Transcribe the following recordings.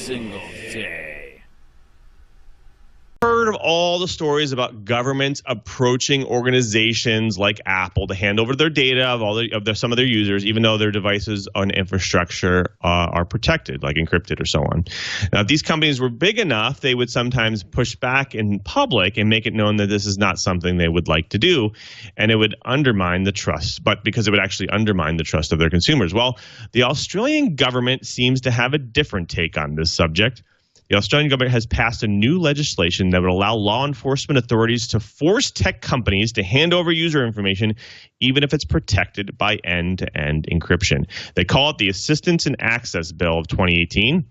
single day. Heard of all the stories about governments approaching organizations like Apple to hand over their data of some of their users, even though their devices and infrastructure are protected, like encrypted or so on. Now, if these companies were big enough, they would sometimes push back in public and make it known that this is not something they would like to do, and it would undermine the trust. But because it would actually undermine the trust of their consumers. Well, the Australian government seems to have a different take on this subject. The Australian government has passed a new legislation that would allow law enforcement authorities to force tech companies to hand over user information, even if it's protected by end-to-end encryption. They call it the Assistance and Access Bill of 2018.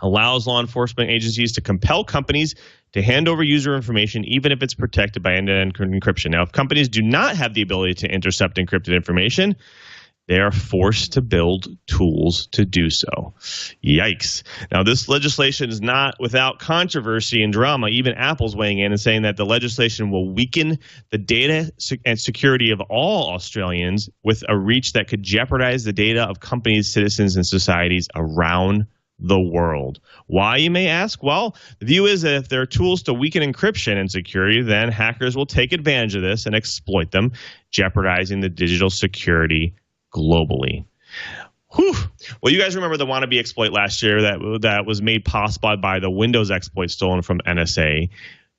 Allows law enforcement agencies to compel companies to hand over user information, even if it's protected by end-to-end encryption. Now, if companies do not have the ability to intercept encrypted information, they are forced to build tools to do so. Yikes. Now, this legislation is not without controversy and drama. Even Apple's weighing in and saying that the legislation will weaken the data and security of all Australians with a reach that could jeopardize the data of companies, citizens, and societies around the world. Why, you may ask? Well, the view is that if there are tools to weaken encryption and security, then hackers will take advantage of this and exploit them, jeopardizing the digital security globally. Whew. Well, you guys remember the wannabe exploit last year that was made possible by the Windows exploit stolen from NSA.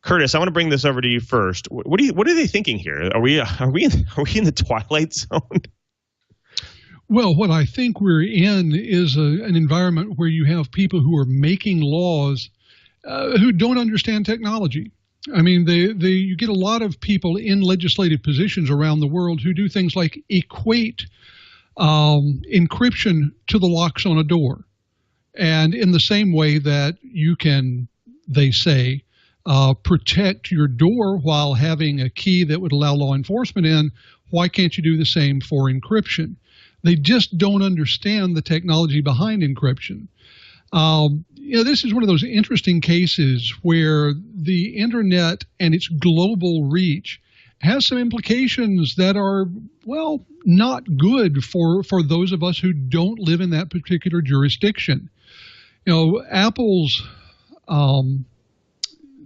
Curtis, I want to bring this over to you first. What are they thinking here? Are we in the twilight zone? Well, what I think we're in is an environment where you have people who are making laws who don't understand technology. I mean, you get a lot of people in legislative positions around the world who do things like equate encryption to the locks on a door. And in the same way that you can, they say, protect your door while having a key that would allow law enforcement in, why can't you do the same for encryption? They just don't understand the technology behind encryption. This is one of those interesting cases where the internet and its global reach has some implications that are, well, not good for those of us who don't live in that particular jurisdiction. Apple's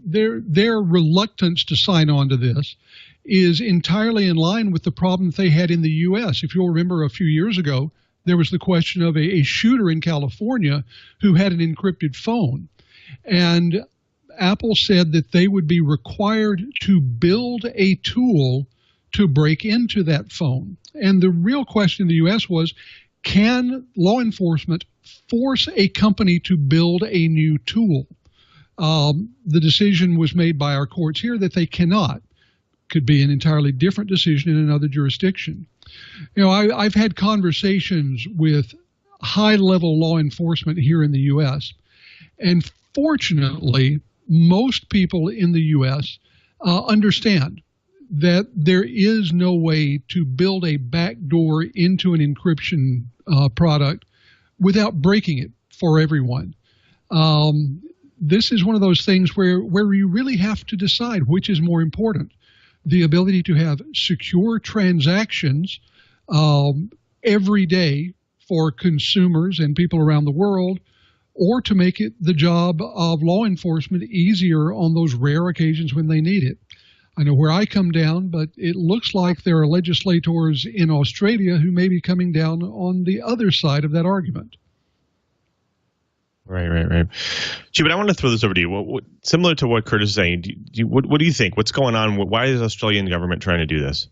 their reluctance to sign on to this is entirely in line with the problem they had in the U.S. If you'll remember, a few years ago, there was the question of a shooter in California who had an encrypted phone. And Apple said that they would be required to build a tool to break into that phone. And the real question in the U.S. was, can law enforcement force a company to build a new tool? The decision was made by our courts here that they cannot. Could be an entirely different decision in another jurisdiction. I've had conversations with high-level law enforcement here in the U.S., and fortunately, most people in the U.S. Understand that there is no way to build a backdoor into an encryption product without breaking it for everyone. This is one of those things where you really have to decide which is more important. The ability to have secure transactions every day for consumers and people around the world, or to make it the job of law enforcement easier on those rare occasions when they need it. I know where I come down, but it looks like there are legislators in Australia who may be coming down on the other side of that argument. Right. Gee, but I want to throw this over to you. Similar to what Curtis is saying, what do you think? What's going on? Why is the Australian government trying to do this?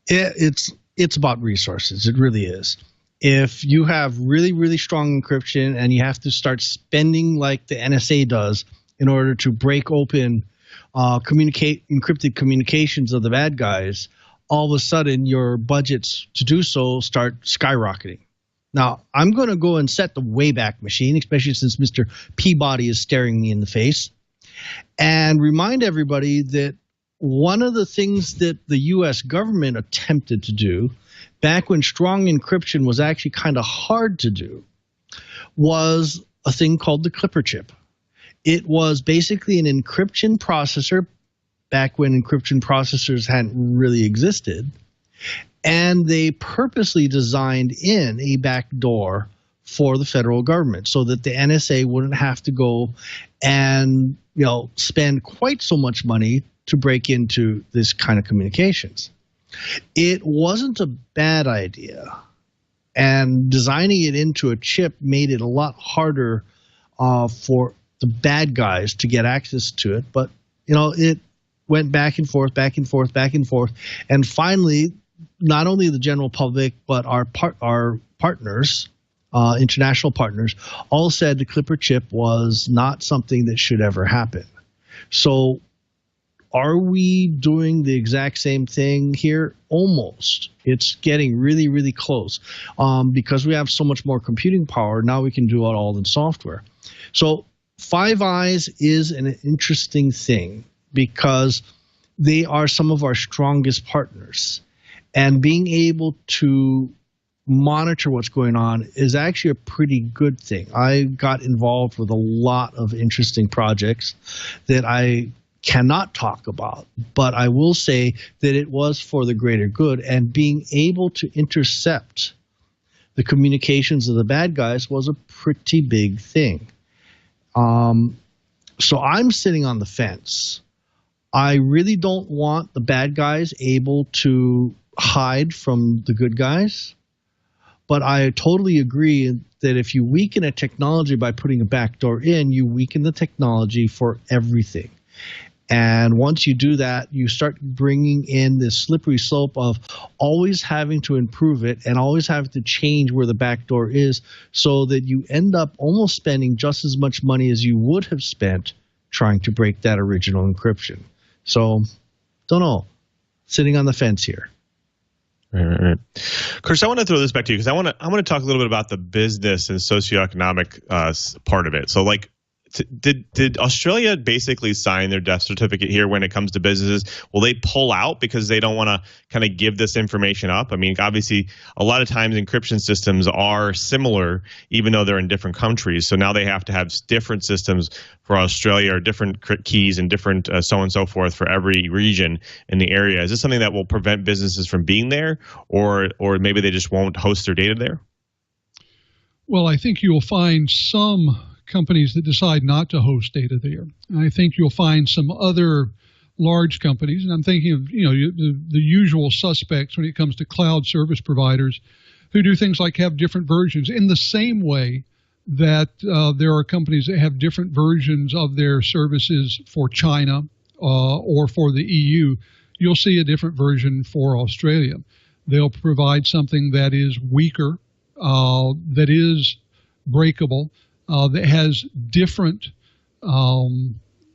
It's about resources. It really is. If you have really, really strong encryption and you have to start spending like the NSA does in order to break open encrypted communications of the bad guys, all of a sudden your budgets to do so start skyrocketing. Now, I'm going to go and set the Wayback Machine, especially since Mr. Peabody is staring me in the face, and remind everybody that one of the things that the U.S. government attempted to do back when strong encryption was actually kind of hard to do was a thing called the Clipper chip. It was basically an encryption processor back when encryption processors hadn't really existed. And they purposely designed in a backdoor for the federal government so that the NSA wouldn't have to go and, you know, spend quite so much money to break into this kind of communications. It wasn't a bad idea, and designing it into a chip made it a lot harder for the bad guys to get access to it. But, you know, it went back and forth, back and forth, back and forth, and finally, not only the general public but our partners, international partners, all said the Clipper chip was not something that should ever happen. So are we doing the exact same thing here? Almost. It's getting really, really close. Because we have so much more computing power, now we can do it all in software. So Five Eyes is an interesting thing because they are some of our strongest partners. And being able to monitor what's going on is actually a pretty good thing. I got involved with a lot of interesting projects that I cannot talk about, but I will say that it was for the greater good, and being able to intercept the communications of the bad guys was a pretty big thing. So I'm sitting on the fence. I really don't want the bad guys able to hide from the good guys, but I totally agree that if you weaken a technology by putting a backdoor in, you weaken the technology for everything. And once you do that, you start bringing in this slippery slope of always having to improve it and always having to change where the back door is, so that you end up almost spending just as much money as you would have spent trying to break that original encryption. So, don't know. Sitting on the fence here. Right. Chris, I want to throw this back to you because I want to talk a little bit about the business and socioeconomic part of it. So, like, did Australia basically sign their death certificate here when it comes to businesses? Will they pull out because they don't want to kind of give this information up? I mean, obviously, a lot of times encryption systems are similar, even though they're in different countries. So now they have to have different systems for Australia, or different keys and different so on and so forth for every region in the area. Is this something that will prevent businesses from being there, or maybe they just won't host their data there? Well, I think you'll find some companies that decide not to host data there. And I think you'll find some other large companies, and I'm thinking of, you know, the usual suspects when it comes to cloud service providers, who do things like have different versions, in the same way that there are companies that have different versions of their services for China or for the EU. You'll see a different version for Australia. They'll provide something that is weaker, that is breakable, that has different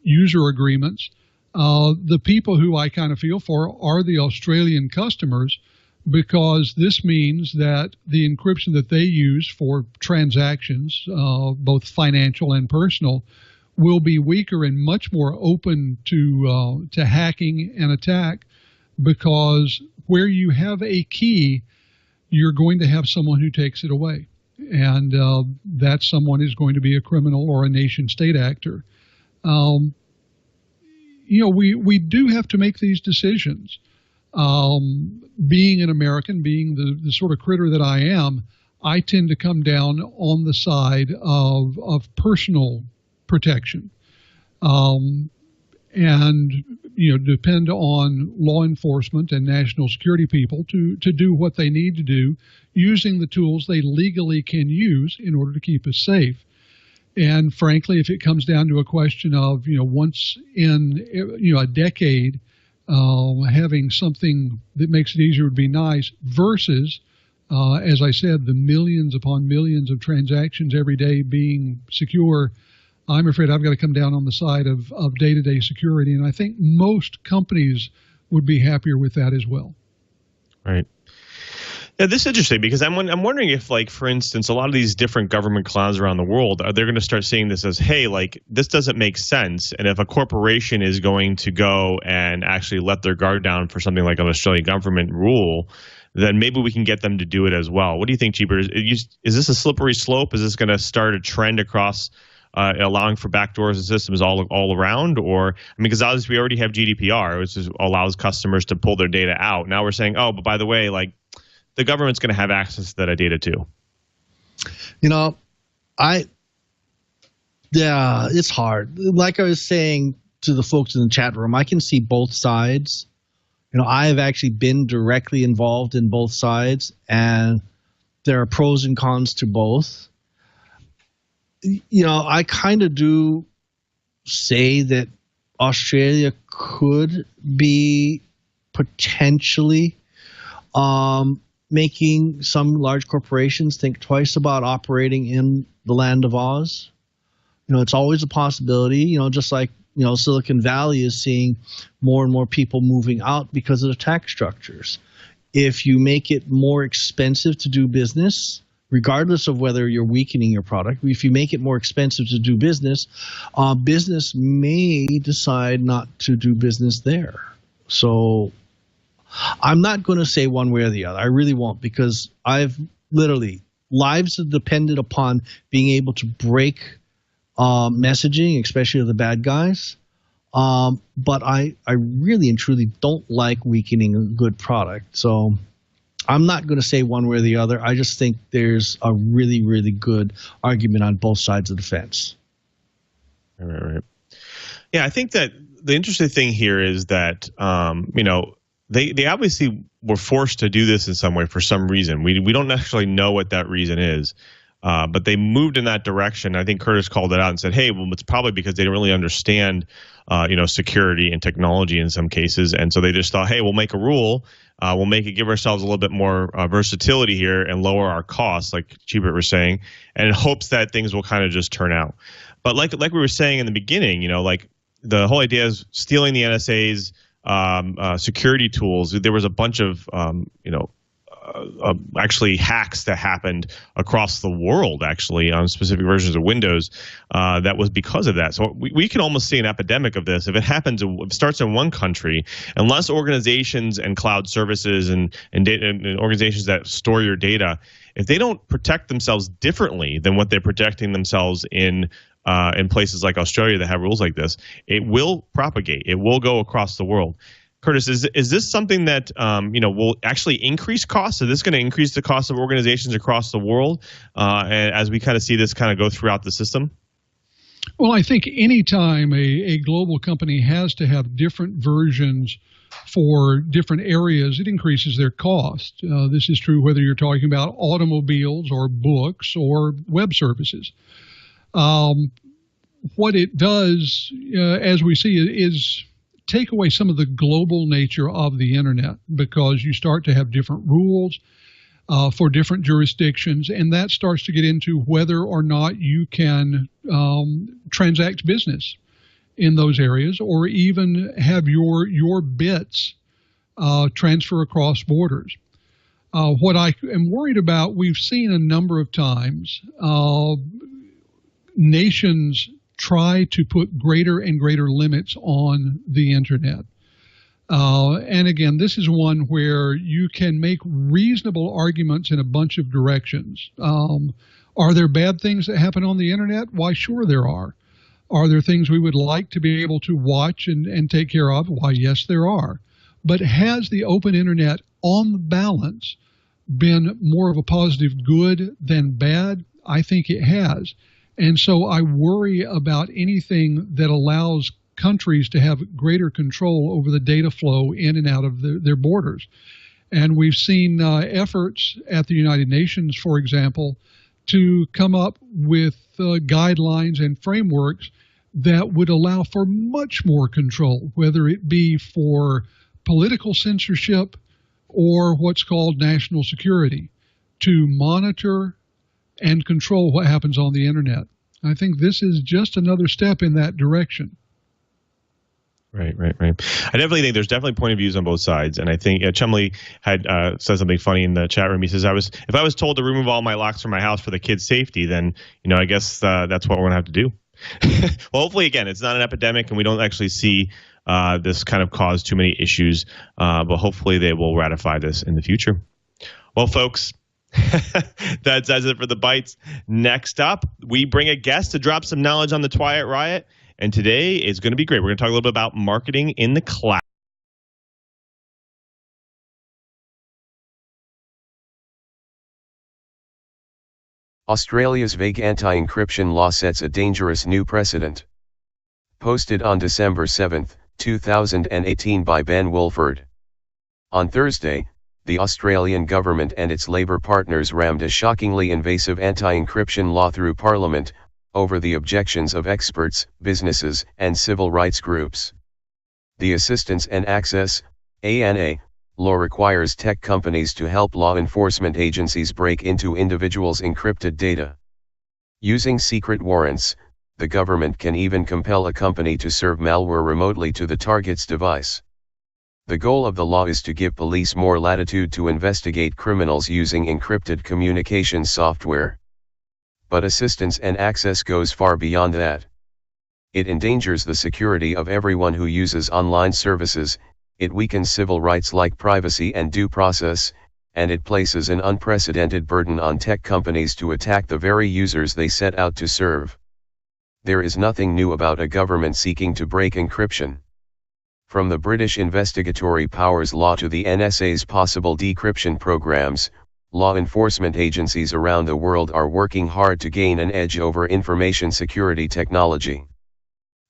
user agreements. The people who I kind of feel for are the Australian customers, because this means that the encryption that they use for transactions, both financial and personal, will be weaker and much more open to hacking and attack, because where you have a key, you're going to have someone who takes it away. And that someone is going to be a criminal or a nation-state actor. You know, we do have to make these decisions. Being an American, being the sort of critter that I am, I tend to come down on the side of personal protection. And, you know, depend on law enforcement and national security people to do what they need to do, using the tools they legally can use in order to keep us safe. And frankly, if it comes down to a question of, you know, once in, you know, a decade, having something that makes it easier would be nice, versus, as I said, the millions upon millions of transactions every day being secure, I'm afraid I've got to come down on the side of day-to-day security. And I think most companies would be happier with that as well. Right. Yeah, this is interesting because I'm wondering if, like, for instance, a lot of these different government clouds around the world, they're going to start seeing this as, hey, like, this doesn't make sense. And if a corporation is going to go and actually let their guard down for something like an Australian government rule, then maybe we can get them to do it as well. What do you think, Cheaper? Is this a slippery slope? Is this going to start a trend across allowing for backdoors and systems all around? Or, I mean, because obviously we already have GDPR, which allows customers to pull their data out. Now we're saying, oh, but by the way, like, the government's going to have access to that data too. You know, yeah, it's hard. Like I was saying to the folks in the chat room, I can see both sides. You know, I have actually been directly involved in both sides, and there are pros and cons to both. You know, I kind of do say that Australia could be potentially making some large corporations think twice about operating in the land of Oz. You know, it's always a possibility, you know, just like, you know, Silicon Valley is seeing more and more people moving out because of the tax structures. If you make it more expensive to do business, regardless of whether you're weakening your product, if you make it more expensive to do business, business may decide not to do business there. So I'm not going to say one way or the other. I really won't, because I've literally, lives have depended upon being able to break messaging, especially of the bad guys. But I really and truly don't like weakening a good product. So I'm not going to say one way or the other. I just think there's a really, really good argument on both sides of the fence. Right. Yeah, I think that the interesting thing here is that, you know, they obviously were forced to do this in some way for some reason. We don't necessarily know what that reason is, but they moved in that direction. I think Curtis called it out and said, hey, well, it's probably because they don't really understand, you know, security and technology in some cases. And so they just thought, hey, we'll make a rule. We'll give ourselves a little bit more versatility here and lower our costs, like Chibert was saying, and in hopes that things will kind of just turn out. But like we were saying in the beginning, you know, like the whole idea is stealing the NSA's security tools. There was a bunch of, you know, actually hacks that happened across the world, actually, on specific versions of Windows. That was because of that. So we can almost see an epidemic of this. If it happens, it starts in one country, unless organizations and cloud services and organizations that store your data, if they don't protect themselves differently than what they're protecting themselves in places like Australia that have rules like this, it will propagate. It will go across the world. Curtis, is this something that you know, will actually increase costs? Is this going to increase the cost of organizations across the world as we kind of see this kind of go throughout the system? Well, I think anytime a global company has to have different versions for different areas, it increases their cost. This is true whether you're talking about automobiles or books or web services. What it does, as we see, is take away some of the global nature of the internet, because you start to have different rules for different jurisdictions, and that starts to get into whether or not you can transact business in those areas, or even have your bits transfer across borders. What I am worried about, we've seen a number of times nations try to put greater and greater limits on the internet. And again, this is one where you can make reasonable arguments in a bunch of directions. Are there bad things that happen on the internet? Why, sure there are. Are there things we would like to be able to watch and take care of? Why, yes, there are. But has the open internet, on balance, been more of a positive good than bad? I think it has. And so I worry about anything that allows countries to have greater control over the data flow in and out of their borders. And we've seen efforts at the United Nations, for example, to come up with guidelines and frameworks that would allow for much more control, whether it be for political censorship or what's called national security, to monitor and control what happens on the internet. I think this is just another step in that direction. Right. I definitely think there's definitely point of views on both sides, and I think Chumley had said something funny in the chat room. He says, if I was told to remove all my locks from my house for the kids' safety, then I guess that's what we're gonna have to do. Well, hopefully, again, it's not an epidemic, and we don't actually see this kind of cause too many issues. But hopefully, they will ratify this in the future. Well, folks. That does it for the Bites. Next up, we bring a guest to drop some knowledge on the Twilight Riot, and today is going to be great. We're going to talk a little bit about marketing in the cloud. Australia's vague anti-encryption law sets a dangerous new precedent. Posted on December 7, 2018 by Ben Wolford. On Thursday, the Australian government and its Labor partners rammed a shockingly invasive anti-encryption law through Parliament, over the objections of experts, businesses, and civil rights groups. The Assistance and Access (ANA) law requires tech companies to help law enforcement agencies break into individuals' encrypted data. Using secret warrants, the government can even compel a company to serve malware remotely to the target's device. The goal of the law is to give police more latitude to investigate criminals using encrypted communications software. But Assistance and Access goes far beyond that. It endangers the security of everyone who uses online services, it weakens civil rights like privacy and due process, and it places an unprecedented burden on tech companies to attack the very users they set out to serve. There is nothing new about a government seeking to break encryption. From the British Investigatory Powers Law to the NSA's possible decryption programs, law enforcement agencies around the world are working hard to gain an edge over information security technology.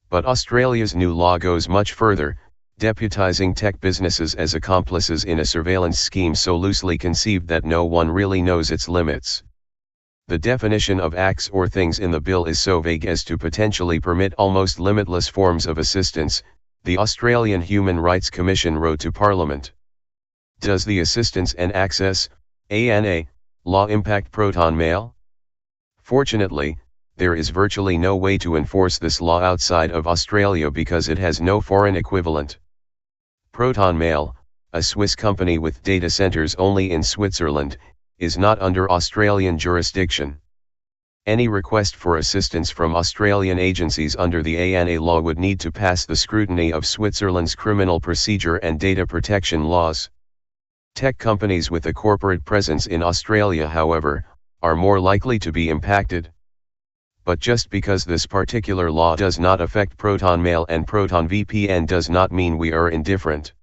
But Australia's new law goes much further, deputizing tech businesses as accomplices in a surveillance scheme so loosely conceived that no one really knows its limits. The definition of acts or things in the bill is so vague as to potentially permit almost limitless forms of assistance, the Australian Human Rights Commission wrote to Parliament. Does the Assistance and Access (ANA) law impact Proton Mail? Fortunately, there is virtually no way to enforce this law outside of Australia because it has no foreign equivalent. Proton Mail, a Swiss company with data centers only in Switzerland, is not under Australian jurisdiction. Any request for assistance from Australian agencies under the ANA law would need to pass the scrutiny of Switzerland's criminal procedure and data protection laws. Tech companies with a corporate presence in Australia, however, are more likely to be impacted. But just because this particular law does not affect Proton Mail and Proton VPN does not mean we are indifferent.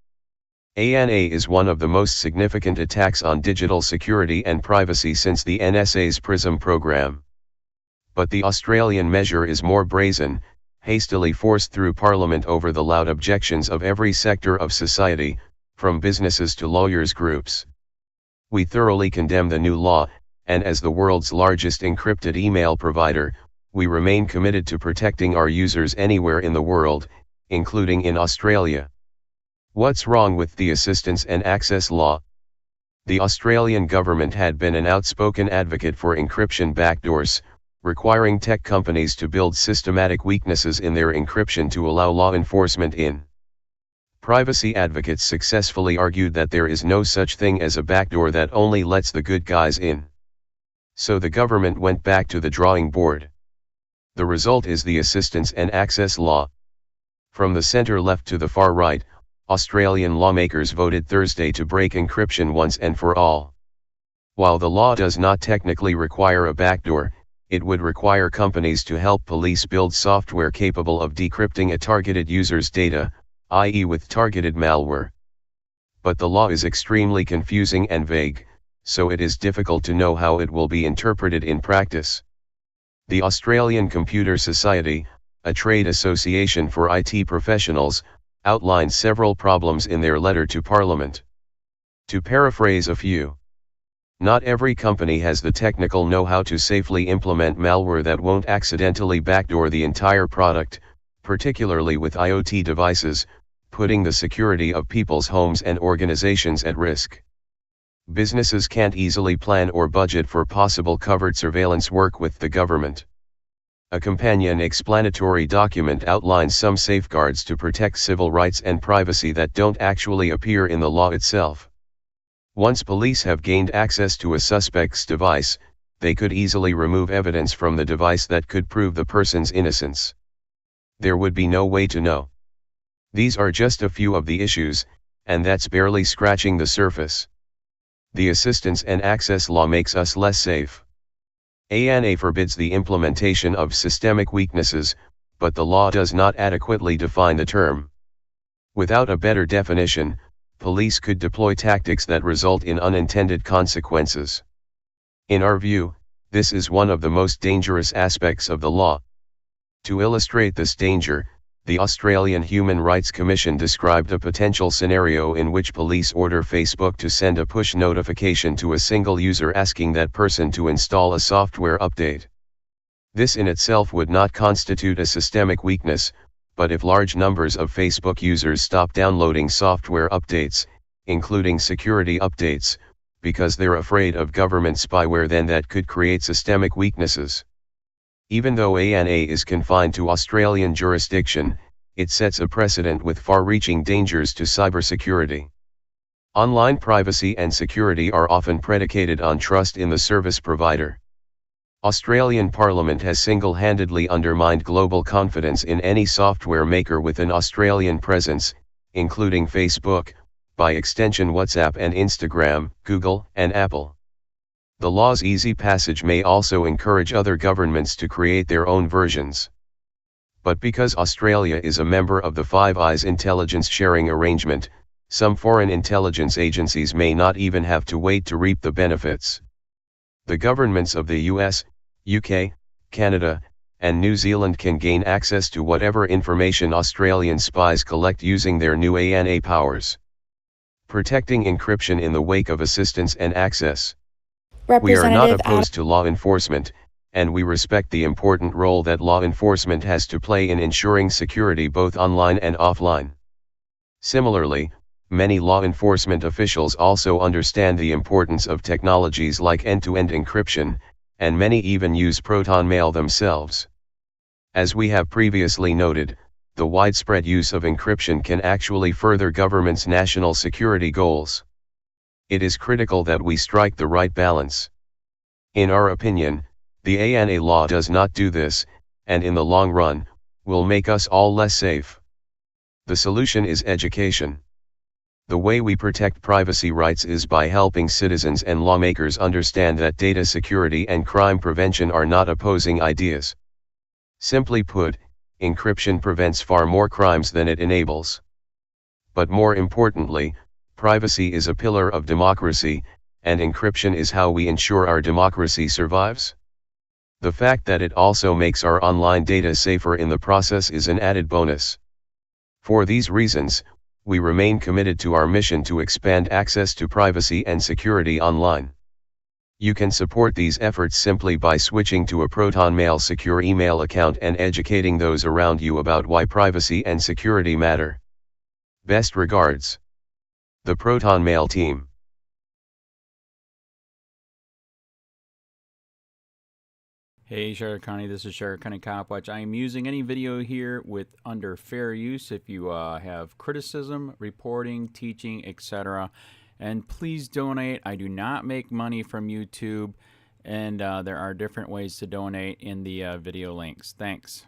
ANA is one of the most significant attacks on digital security and privacy since the NSA's PRISM program. But the Australian measure is more brazen, hastily forced through Parliament over the loud objections of every sector of society, from businesses to lawyers' groups. We thoroughly condemn the new law, and as the world's largest encrypted email provider, we remain committed to protecting our users anywhere in the world, including in Australia. What's wrong with the Assistance and Access law? The Australian government had been an outspoken advocate for encryption backdoors, requiring tech companies to build systematic weaknesses in their encryption to allow law enforcement in. Privacy advocates successfully argued that there is no such thing as a backdoor that only lets the good guys in. So the government went back to the drawing board. The result is the Assistance and Access law. From the center-left to the far right, Australian lawmakers voted Thursday to break encryption once and for all. While the law does not technically require a backdoor, it would require companies to help police build software capable of decrypting a targeted user's data, i.e. with targeted malware. But the law is extremely confusing and vague, so it is difficult to know how it will be interpreted in practice. The Australian Computer Society, a trade association for IT professionals, outlined several problems in their letter to Parliament. To paraphrase a few: not every company has the technical know-how to safely implement malware that won't accidentally backdoor the entire product, particularly with IoT devices, putting the security of people's homes and organizations at risk. Businesses can't easily plan or budget for possible covert surveillance work with the government. A companion explanatory document outlines some safeguards to protect civil rights and privacy that don't actually appear in the law itself. Once police have gained access to a suspect's device, they could easily remove evidence from the device that could prove the person's innocence. There would be no way to know. These are just a few of the issues, and that's barely scratching the surface. The Assistance and Access law makes us less safe. ANA forbids the implementation of systemic weaknesses, but the law does not adequately define the term. Without a better definition, police could deploy tactics that result in unintended consequences. In our view, This is one of the most dangerous aspects of the law. To illustrate this danger, the Australian Human Rights Commission described a potential scenario in which police order Facebook to send a push notification to a single user asking that person to install a software update. This in itself would not constitute a systemic weakness, but if large numbers of Facebook users stop downloading software updates, including security updates, because they're afraid of government spyware, then that could create systemic weaknesses. Even though ANA is confined to Australian jurisdiction, it sets a precedent with far-reaching dangers to cybersecurity. Online privacy and security are often predicated on trust in the service provider. Australian Parliament has single-handedly undermined global confidence in any software maker with an Australian presence, including Facebook, by extension WhatsApp and Instagram, Google, and Apple. The law's easy passage may also encourage other governments to create their own versions. But because Australia is a member of the Five Eyes intelligence sharing arrangement, some foreign intelligence agencies may not even have to wait to reap the benefits. The governments of the US, UK, Canada, and New Zealand can gain access to whatever information Australian spies collect using their new ANA powers. Protecting encryption in the wake of assistance and access. We are not opposed to law enforcement, and we respect the important role that law enforcement has to play in ensuring security both online and offline. Similarly, many law enforcement officials also understand the importance of technologies like end-to-end encryption, and many even use Proton Mail themselves. As we have previously noted, the widespread use of encryption can actually further governments' national security goals. It is critical that we strike the right balance. In our opinion, the ANA law does not do this, and in the long run, will make us all less safe. The solution is education. The way we protect privacy rights is by helping citizens and lawmakers understand that data security and crime prevention are not opposing ideas. Simply put, encryption prevents far more crimes than it enables. But more importantly, privacy is a pillar of democracy, and encryption is how we ensure our democracy survives. The fact that it also makes our online data safer in the process is an added bonus. For these reasons, we remain committed to our mission to expand access to privacy and security online. You can support these efforts simply by switching to a Proton Mail secure email account and educating those around you about why privacy and security matter. Best regards. The Proton Mail team. Hey Sheriff County, this is Sheriff County COPWATCH. I am using any video here with under fair use if you have criticism, reporting, teaching, etc. And please donate. I do not make money from YouTube, and there are different ways to donate in the video links. Thanks.